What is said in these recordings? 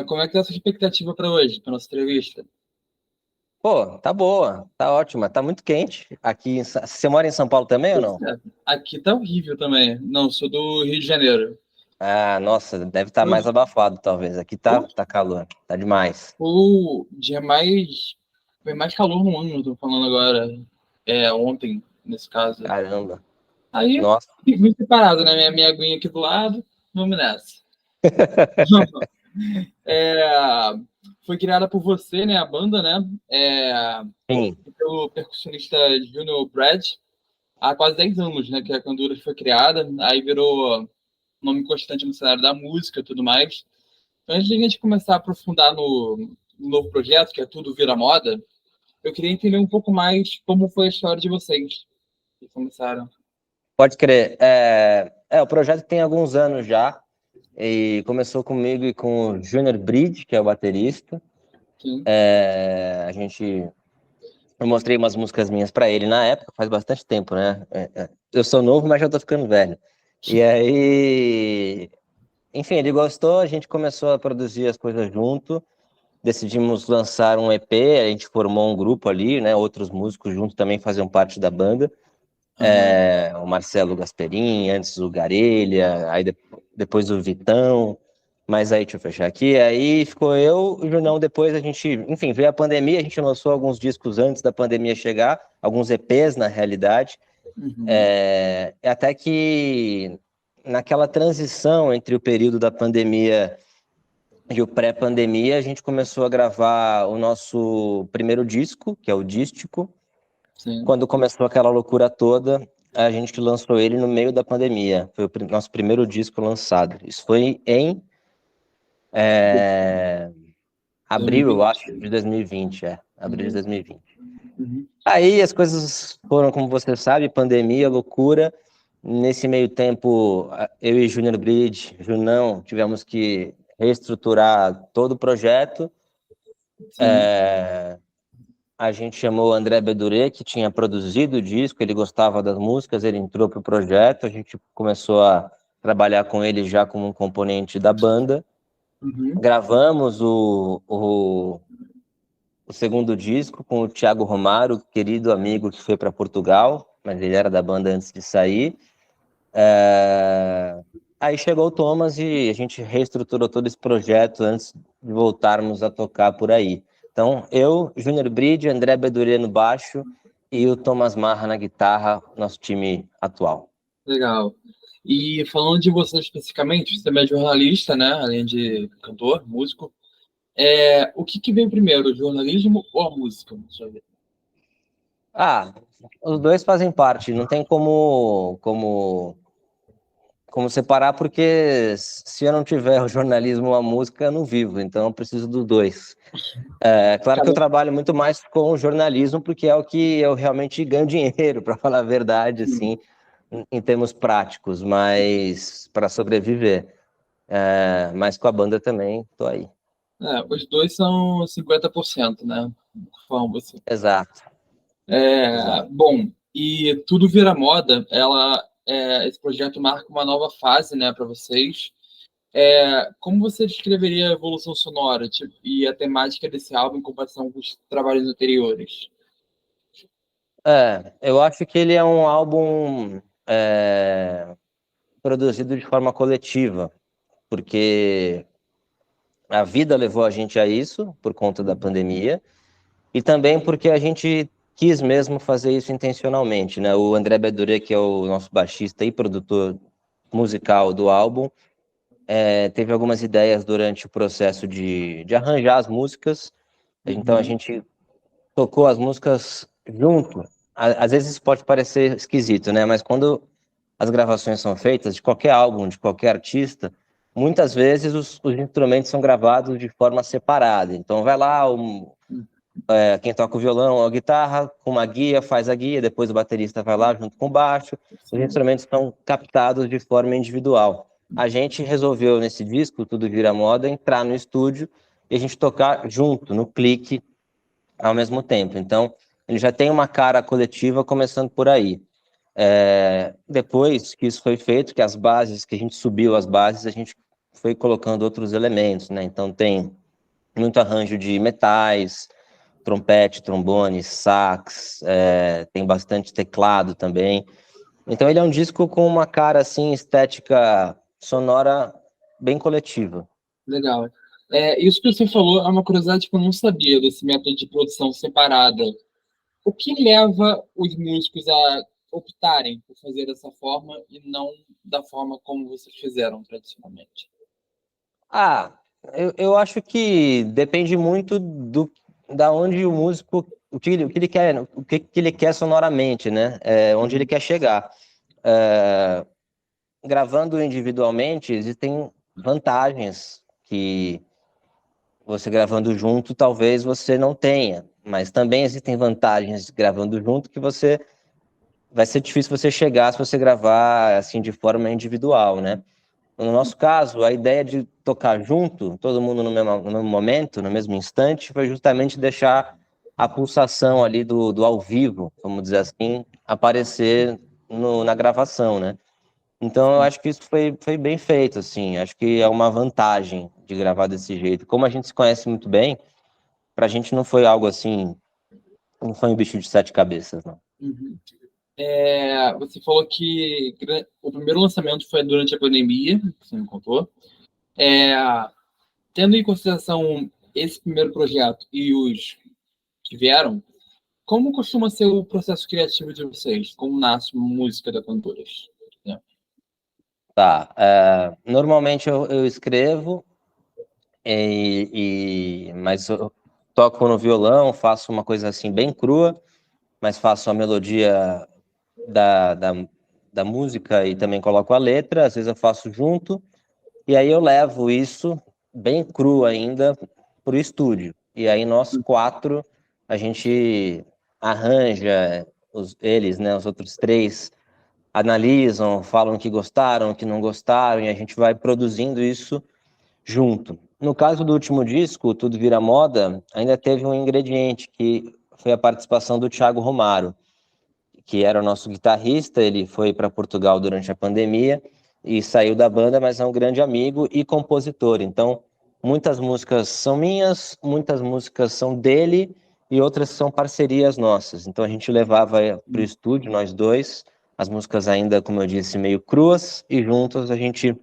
Como é que tá a sua expectativa para hoje, para nossa entrevista? Pô, tá boa, tá ótima, tá muito quente. Você mora em São Paulo também ou Pois não? é. Aqui tá horrível também. Não, sou do Rio de Janeiro. Ah, nossa, deve estar mais Hoje, abafado, talvez. Aqui tá, hoje tá calor, tá demais. o dia mais. Foi mais calor no ano, eu tô falando agora. Ontem, nesse caso. Caramba, Aí, nossa. vim preparado, né? Minha aguinha aqui do lado, vamos nessa. É, Foi criada por você, né? A banda, né? Sim, Pelo percussionista Junior Brad, há quase 10 anos, né? Que a Candura foi criada. Aí virou nome constante no cenário da música e tudo mais. Então, antes de a gente começar a aprofundar no novo projeto, que é Tudo Vira Moda, eu queria entender um pouco mais como foi a história de vocês que começaram. pode crer. O projeto tem alguns anos já, e começou comigo e com o Junior Bridge, que é o baterista. Sim. Eu mostrei umas músicas minhas pra ele na época, faz bastante tempo, né? Eu sou novo, mas já tô ficando velho. E aí, enfim, ele gostou, a gente começou a produzir as coisas junto, decidimos lançar um EP, a gente formou um grupo ali, né? Outros músicos junto também faziam parte da banda. Aham. O Marcelo Gasperin, antes o Garelha, depois o Vitão. Mas aí, deixa eu fechar aqui. Aí ficou eu, o Junão. Depois a gente, enfim, veio a pandemia, a gente lançou alguns discos antes da pandemia chegar, alguns EPs na realidade. Uhum. Até que naquela transição entre o período da pandemia e o pré-pandemia, a gente começou a gravar o nosso primeiro disco, que é o Dístico. Sim. Quando começou aquela loucura toda, a gente lançou ele no meio da pandemia. Foi o nosso primeiro disco lançado. Isso foi em é, abril, eu 2020. acho, de 2020. Abril de Uhum. 2020. Uhum. Aí as coisas foram, como você sabe, pandemia, loucura. Nesse meio tempo, eu e Junior Bridge, Junão, tivemos que reestruturar todo o projeto. Sim. A gente chamou o André Bedure, que tinha produzido o disco, ele gostava das músicas, ele entrou para o projeto, a gente começou a trabalhar com ele já como um componente da banda. Uhum. Gravamos o segundo disco com o Thiago Romaro, querido amigo que foi para Portugal, mas ele era da banda antes de sair. Aí chegou o Thomas e a gente reestruturou todo esse projeto antes de voltarmos a tocar por aí. Então, eu, Júnior Bride, André Bedure no baixo e o Thomas Marra na guitarra, nosso time atual. Legal. E falando de você especificamente, você também é jornalista, né? Além de cantor, músico. O que veio primeiro, o jornalismo ou a música? Deixa eu ver. Ah, os dois fazem parte, não tem como separar, porque se eu não tiver o jornalismo ou a música, eu não vivo, então eu preciso dos dois. É claro que eu Cada- trabalho muito mais com o jornalismo, porque é o que eu realmente ganho dinheiro, para falar a verdade, Sim. assim, em termos práticos, mas para sobreviver. Mas com a banda também, tô aí. Os dois são 50%, né? Conforme você. Exato, exato. Bom, e Tudo Vira Moda, esse projeto marca uma nova fase, né, para vocês. Como você descreveria a evolução sonora, tipo, e a temática desse álbum em comparação com os trabalhos anteriores? Eu acho que ele é um álbum produzido de forma coletiva, porque a vida levou a gente a isso, por conta da pandemia, e também porque a gente quis mesmo fazer isso intencionalmente, né? O André Bedure, que é o nosso baixista e produtor musical do álbum, teve algumas ideias durante o processo de arranjar as músicas. Então a Uhum. gente tocou as músicas junto. Às vezes isso pode parecer esquisito, né? Mas quando as gravações são feitas de qualquer álbum, de qualquer artista, muitas vezes os instrumentos são gravados de forma separada. Então vai lá, quem toca o violão ou a guitarra, com uma guia, faz a guia, depois o baterista vai lá junto com o baixo. Os Sim. instrumentos são captados de forma individual. A gente resolveu, nesse disco, Tudo Vira Moda, entrar no estúdio e a gente tocar junto, no clique, ao mesmo tempo. Então, ele já tem uma cara coletiva começando por aí. Depois que isso foi feito, que as bases, que a gente subiu as bases, a gente foi colocando outros elementos, né? Então tem muito arranjo de metais, trompete, trombone, sax, tem bastante teclado também. Então ele é um disco com uma cara, assim, estética sonora bem coletiva. Legal. Isso que você falou é uma curiosidade que eu não sabia desse método de produção separada. O que leva os músicos a optarem por fazer dessa forma e não da forma como vocês fizeram tradicionalmente? Ah, eu acho que depende muito da onde o músico, o que ele quer, que ele quer sonoramente, né? Onde ele quer chegar. É, Gravando individualmente, existem vantagens que você gravando junto talvez você não tenha, mas também existem vantagens gravando junto que você vai ser difícil você chegar se você gravar assim de forma individual, né? No nosso caso, a ideia de tocar junto, todo mundo no mesmo momento, no mesmo instante, foi justamente deixar a pulsação ali do ao vivo, vamos dizer assim, aparecer na gravação, né? Então, eu acho que isso foi bem feito, assim. Acho que é uma vantagem de gravar desse jeito. Como a gente se conhece muito bem, pra gente não foi algo assim, não foi um bicho de sete cabeças, não. Uhum. Você falou que o primeiro lançamento foi durante a pandemia, você me contou. É, Tendo em consideração esse primeiro projeto e os que vieram, como costuma ser o processo criativo de vocês? Como nasce uma música da Cantoras? Tá. Normalmente eu escrevo, mas eu toco no violão, faço uma coisa assim bem crua, mas faço a melodia da, da, da música e também coloco a letra, às vezes eu faço junto, e aí eu levo isso bem cru ainda para o estúdio. E aí nós quatro, a gente arranja, eles, né, os outros três, analisam, falam o que gostaram, o que não gostaram, e a gente vai produzindo isso junto. No caso do último disco, Tudo Vira Moda, ainda teve um ingrediente que foi a participação do Thiago Romaro, que era o nosso guitarrista. Ele foi para Portugal durante a pandemia e saiu da banda, mas é um grande amigo e compositor. Então, muitas músicas são minhas, muitas músicas são dele e outras são parcerias nossas. Então, a gente levava para o estúdio, nós dois, as músicas ainda, como eu disse, meio cruas, e juntos a gente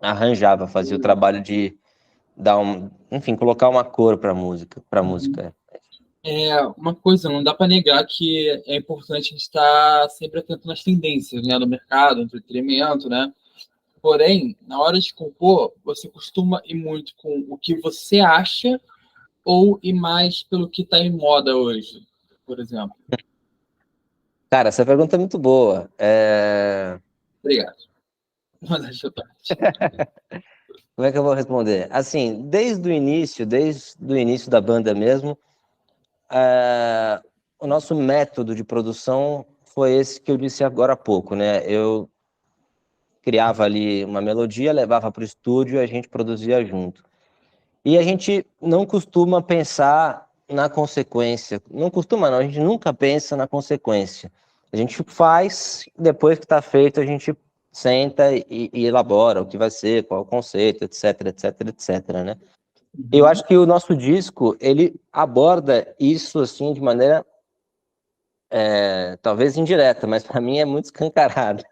arranjava, fazia o trabalho de enfim, colocar uma cor para a música. Uma coisa, não dá para negar que é importante a gente estar sempre atento nas tendências, né, do mercado, entretenimento, né? Porém, na hora de compor, você costuma ir muito com o que você acha ou ir mais pelo que está em moda hoje, por exemplo? Cara, essa pergunta é muito boa. Obrigado. Deixa eu Como é que eu vou responder? Assim, desde o início da banda mesmo, o nosso método de produção foi esse que eu disse agora há pouco, né? Eu criava ali uma melodia, levava para o estúdio e a gente produzia junto. E a gente não costuma pensar na consequência. Não costuma, não. A gente nunca pensa na consequência. A gente faz, depois que está feito, a gente senta e elabora o que vai ser, qual é o conceito, etc, etc, etc, né? Eu acho que o nosso disco, ele aborda isso, assim, de maneira, talvez indireta, mas para mim é muito escancarada.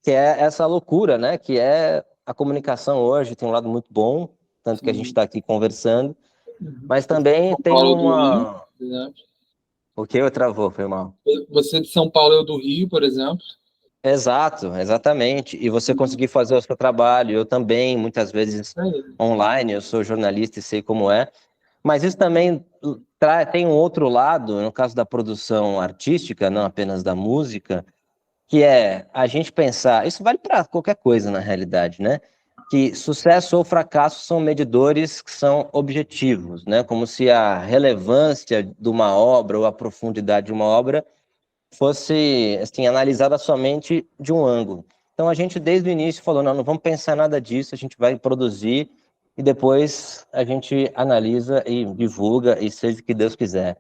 Que é essa loucura, né? Que é a comunicação hoje, tem um lado muito bom, tanto que a gente está aqui conversando, mas também São tem Paulo do Rio, uma... por exemplo. O que eu travou, foi mal. Você de São Paulo, eu do Rio, por exemplo. Exato, exatamente. E você conseguir fazer o seu trabalho, eu também, muitas vezes online, eu sou jornalista e sei como é. Mas isso também tem um outro lado, no caso da produção artística, não apenas da música, que é a gente pensar, isso vale para qualquer coisa na realidade, né? Que sucesso ou fracasso são medidores que são objetivos, né? Como se a relevância de uma obra ou a profundidade de uma obra fosse assim analisada somente de um ângulo. Então a gente desde o início falou, não vamos pensar nada disso, a gente vai produzir e depois a gente analisa e divulga e seja o que Deus quiser.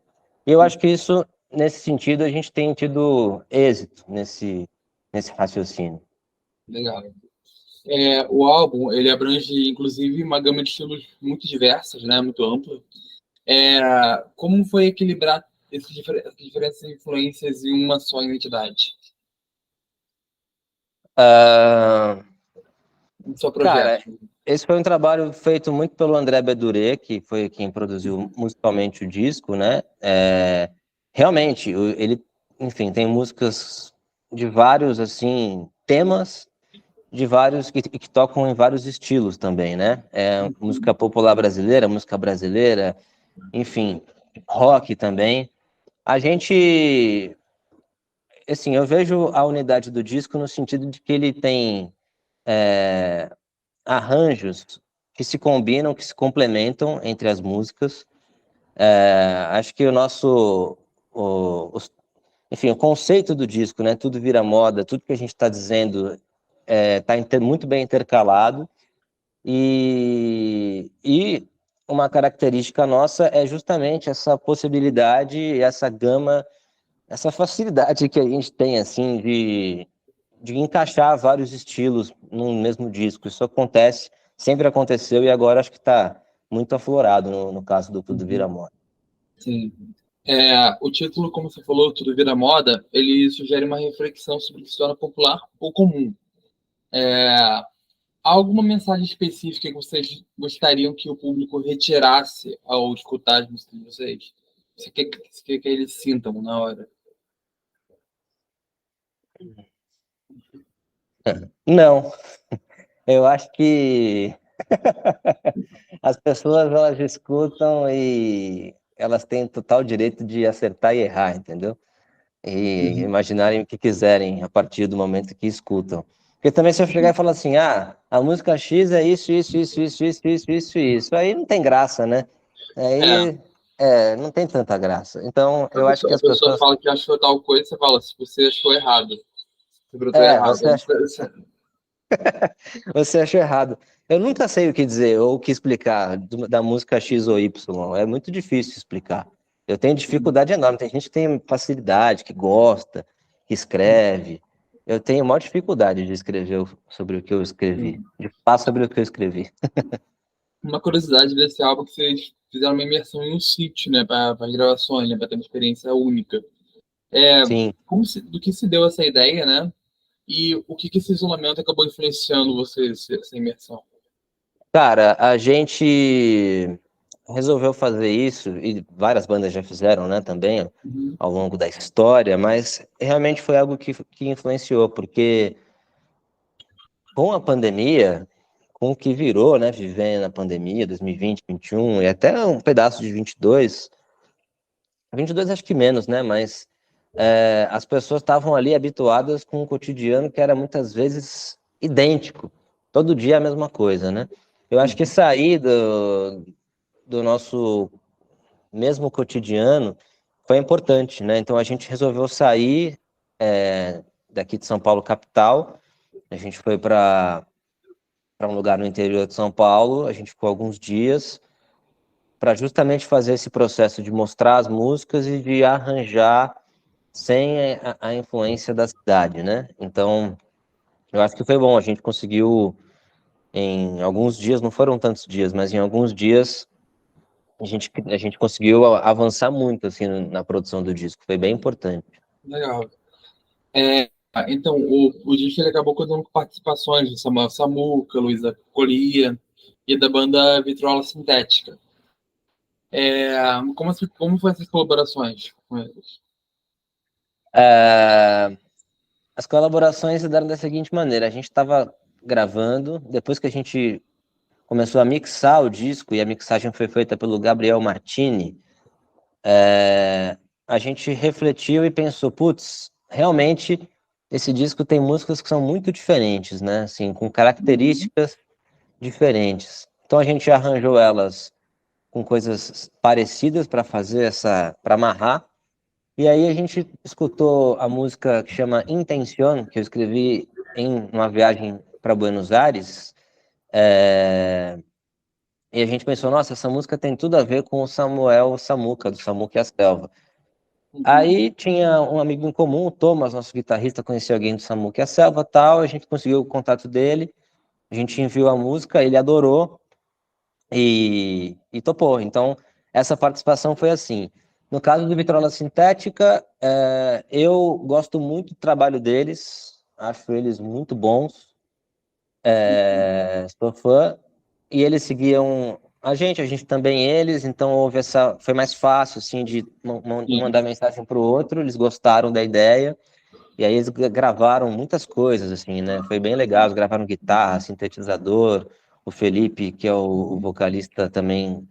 E eu acho que isso, nesse sentido, a gente tem tido êxito nesse raciocínio. Legal. O álbum, ele abrange, inclusive, uma gama de estilos muito diversas, né? Muito ampla. Como foi equilibrar essas diferentes influências em uma só identidade? Ah, Um só cara, projeto? esse foi um trabalho feito muito pelo André Beduré, que foi quem produziu musicalmente o disco, né? Realmente, ele, enfim, tem músicas de vários, assim, temas, de vários, que tocam em vários estilos também, né? Música popular brasileira, música brasileira, enfim, rock também. A gente, assim, eu vejo a unidade do disco no sentido de que ele tem arranjos que se combinam, que se complementam entre as músicas. Acho que enfim, o conceito do disco, né? Tudo vira moda, tudo que a gente está dizendo está muito bem intercalado e uma característica nossa é justamente essa possibilidade, essa gama, essa facilidade que a gente tem assim de encaixar vários estilos num mesmo disco. Isso acontece, sempre aconteceu e agora acho que está muito aflorado no caso do Tudo Vira Moda. Sim. O título, como você falou, Tudo Vira Moda, ele sugere uma reflexão sobre o que se torna popular ou comum. Há alguma mensagem específica que vocês gostariam que o público retirasse ao escutar as músicas de vocês? Você quer que eles sintam na hora? Não, eu acho que as pessoas elas escutam e elas têm total direito de acertar e errar, entendeu? E Uhum. imaginarem o que quiserem a partir do momento que escutam. Porque também se eu chegar e falar assim, a música X é isso, isso, isso, isso, isso, isso, isso, isso, aí não tem graça, né? É, Aí não tem tanta graça. Então, eu acho que a as pessoa pessoas. fala que achou tal coisa, você fala, se você achou errado, você brotou errado. Você você achou errado. Eu nunca sei o que dizer ou o que explicar da música X ou Y. É muito difícil explicar. Eu tenho dificuldade enorme. Tem gente que tem facilidade, que gosta, que escreve. Eu tenho maior dificuldade de escrever sobre o que eu escrevi, de falar sobre o que eu escrevi. Uma curiosidade desse álbum é que vocês fizeram uma imersão em um sítio, né, para as gravações, né, para ter uma experiência única. Sim. Do que se deu essa ideia, né? E o que esse isolamento acabou influenciando vocês, essa imersão? Cara, a gente resolveu fazer isso, e várias bandas já fizeram, né, também, Uhum. ao longo da história, mas realmente foi algo que influenciou, porque com a pandemia, com o que virou, né, vivendo a pandemia, 2020, 2021 e até um pedaço de 22, 22 acho que menos, né, mas as pessoas estavam ali habituadas com um cotidiano que era muitas vezes idêntico, todo dia a mesma coisa, né? Eu acho que sair do nosso mesmo cotidiano foi importante, né? Então a gente resolveu sair daqui de São Paulo, capital, a gente foi para um lugar no interior de São Paulo. A gente ficou alguns dias para justamente fazer esse processo de mostrar as músicas e de arranjar sem a influência da cidade, né? Então, eu acho que foi bom. A gente conseguiu, em alguns dias, não foram tantos dias, mas em alguns dias, a gente conseguiu avançar muito assim, na produção do disco. Foi bem importante. Legal. Então, o disco ele acabou contando com participações de Samuel Samuca, Luísa Colia e da banda Vitrola Sintética. Como foram essas colaborações com eles? É, As colaborações se deram da seguinte maneira: a gente estava gravando, depois que a gente começou a mixar o disco, e a mixagem foi feita pelo Gabriel Martini, a gente refletiu e pensou, putz, realmente esse disco tem músicas que são muito diferentes, né? Assim, com Uhum. características diferentes. Então a gente arranjou elas com coisas parecidas para fazer para amarrar. E aí a gente escutou a música que chama Intención, que eu escrevi em uma viagem para Buenos Aires. E a gente pensou, nossa, essa música tem tudo a ver com o Samuel Samuca, do Samuca e a Selva. Uhum. Aí tinha um amigo em comum, o Thomas, nosso guitarrista, conhecia alguém do Samuca e a Selva, tal, a gente conseguiu o contato dele, a gente enviou a música, ele adorou e topou. Então, essa participação foi assim. No caso do Vitrola Sintética, eu gosto muito do trabalho deles, acho eles muito bons, sou fã, e eles seguiam a gente também eles, então houve foi mais fácil, assim, de Sim. mandar mensagem para o outro, eles gostaram da ideia, e aí eles gravaram muitas coisas, assim, né? Foi bem legal, eles gravaram guitarra, sintetizador, o Felipe, que é o vocalista, também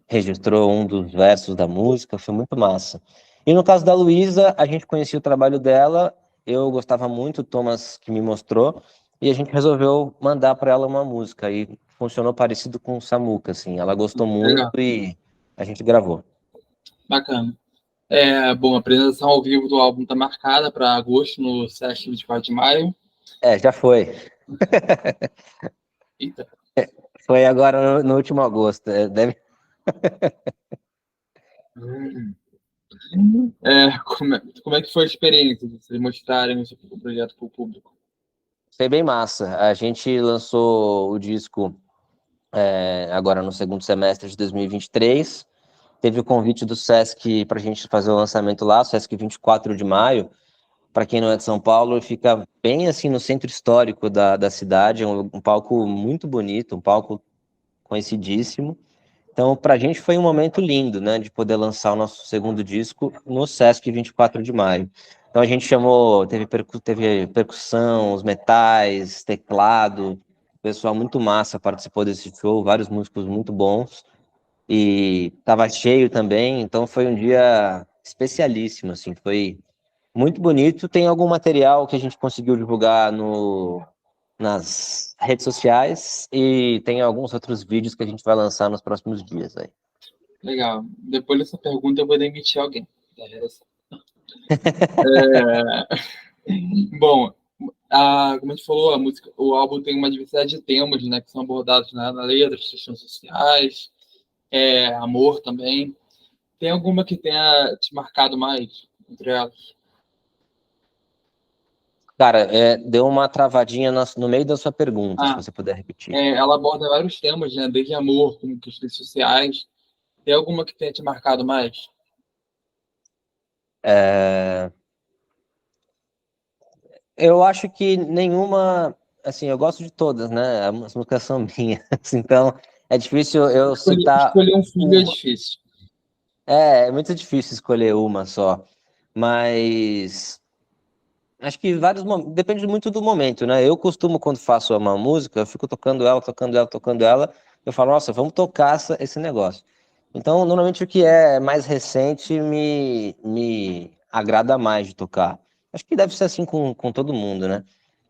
registrou um dos versos da música, foi muito massa. E no caso da Luísa, a gente conhecia o trabalho dela, eu gostava muito, o Thomas que me mostrou, e a gente resolveu mandar para ela uma música, e funcionou parecido com o Samuca, assim, ela gostou muito Legal, e a gente gravou. bacana. Bom, a apresentação ao vivo do álbum está marcada para agosto, no Sesc 24 de maio. Já foi. Eita. Foi agora no último agosto. Deve. Hum. Como é que foi a experiência de vocês mostrarem o seu projeto para o público? Foi bem massa. A gente lançou o disco agora no segundo semestre de 2023. Teve o convite do Sesc para a gente fazer o lançamento lá, Sesc 24 de maio. Para quem não é de São Paulo, fica bem assim no centro histórico da cidade. É um palco muito bonito, um palco conhecidíssimo. Então, para a gente foi um momento lindo, né, de poder lançar o nosso segundo disco no Sesc 24 de maio. Então, a gente chamou, teve percussão, os metais, teclado, pessoal muito massa participou desse show, vários músicos muito bons, e estava cheio também, então foi um dia especialíssimo, assim, foi muito bonito. Tem algum material que a gente conseguiu divulgar nas redes sociais e tem alguns outros vídeos que a gente vai lançar nos próximos dias aí. Legal. Depois dessa pergunta, eu vou demitir alguém da redação. É, Bom, como a gente falou, o álbum tem uma diversidade de temas, né, que são abordados na letra, questões sociais, amor também. Tem alguma que tenha te marcado mais entre elas? Cara, deu uma travadinha no meio da sua pergunta, se Ah, você puder repetir. ela aborda vários temas, né, desde amor, como questões sociais. Tem alguma que tenha te marcado mais? É, eu acho que nenhuma, assim, eu gosto de todas, né? As músicas são minhas, então é difícil eu citar Escolher um filho é uma. difícil. É muito difícil escolher uma só, mas acho que depende muito do momento, né? Eu costumo, quando faço uma música, eu fico tocando ela, tocando ela, tocando ela, eu falo, nossa, vamos tocar esse negócio. Então, normalmente o que é mais recente me agrada mais de tocar. Acho que deve ser assim com todo mundo, né?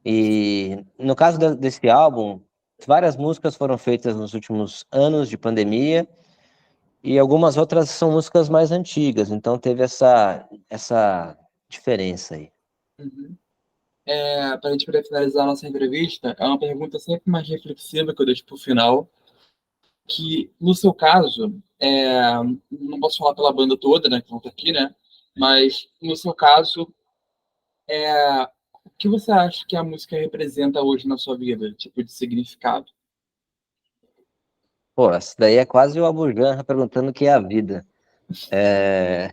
E no caso desse álbum, várias músicas foram feitas nos últimos anos de pandemia e algumas outras são músicas mais antigas, então teve essa diferença aí. Uhum. Para a gente poder finalizar a nossa entrevista, é uma pergunta sempre mais reflexiva que eu deixo para o final, que, no seu caso, não posso falar pela banda toda, né, que não está aqui, né, mas, no seu caso, o que você acha que a música representa hoje na sua vida, tipo de significado? Pô, essa daí é quase o Abu Janra perguntando o que é a vida. É,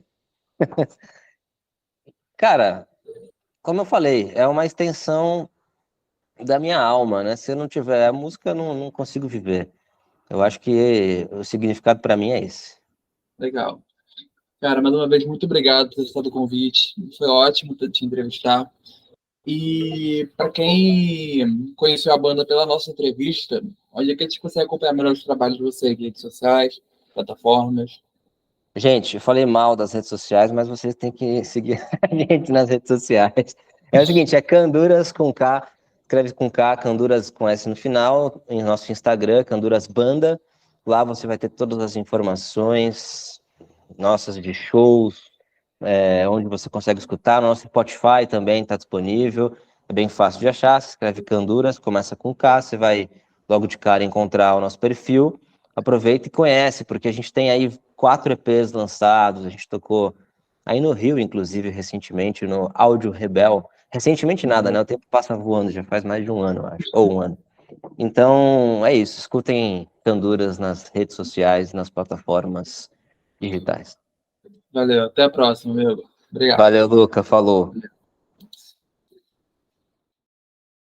Cara, como eu falei, é uma extensão da minha alma, né? Se eu não tiver a música, eu não consigo viver. Eu acho que o significado para mim é esse. Legal. Cara, mais uma vez, muito obrigado por ter aceitado o convite. Foi ótimo te entrevistar. E para quem conheceu a banda pela nossa entrevista, onde é que a gente consegue acompanhar melhor os trabalhos de vocês, redes sociais, plataformas? Gente, eu falei mal das redes sociais, mas vocês têm que seguir a gente nas redes sociais. É o seguinte, é Canduras com K, escreve com K, Canduras com S no final, em nosso Instagram, Canduras Banda. Lá você vai ter todas as informações nossas de shows, onde você consegue escutar. Nosso Spotify também está disponível, é bem fácil de achar. Se escreve Canduras, começa com K, você vai logo de cara encontrar o nosso perfil. Aproveita e conhece, porque a gente tem aí 4 EPs lançados, a gente tocou aí no Rio, inclusive, recentemente, no Áudio Rebel. Recentemente nada, né? O tempo passa voando, já faz mais de um ano, acho, ou um ano. Então, é isso. Escutem Canduras nas redes sociais, nas plataformas digitais. Valeu, até a próxima, meu. Obrigado. Valeu, Luca. Falou.